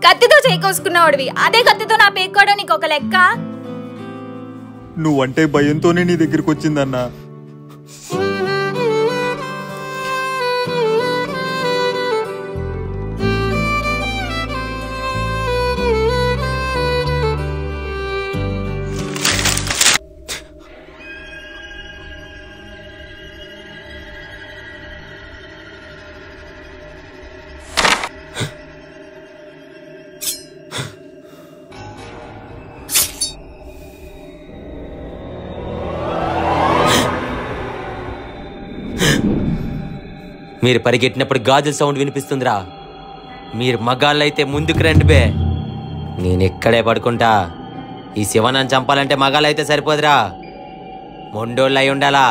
కత్తితో చేకోసుకున్నవాడివి, అదే కత్తితో నా పేక్కోవడం నీకు ఒక లెక్క? నువ్వంటే భయంతోనే నీ దగ్గరికి వచ్చిందన్నా. మీరు పరిగెట్టినప్పుడు గాజుల సౌండ్ వినిపిస్తుందిరా. మీరు మగాళ్ళైతే ముందుకు రండి బే, నేను ఇక్కడే పడుకుంటా. ఈ శివనాన్ని చంపాలంటే మగాళ్ళైతే సరిపోదురా, మొండోళ్ళు అయి ఉండాలా.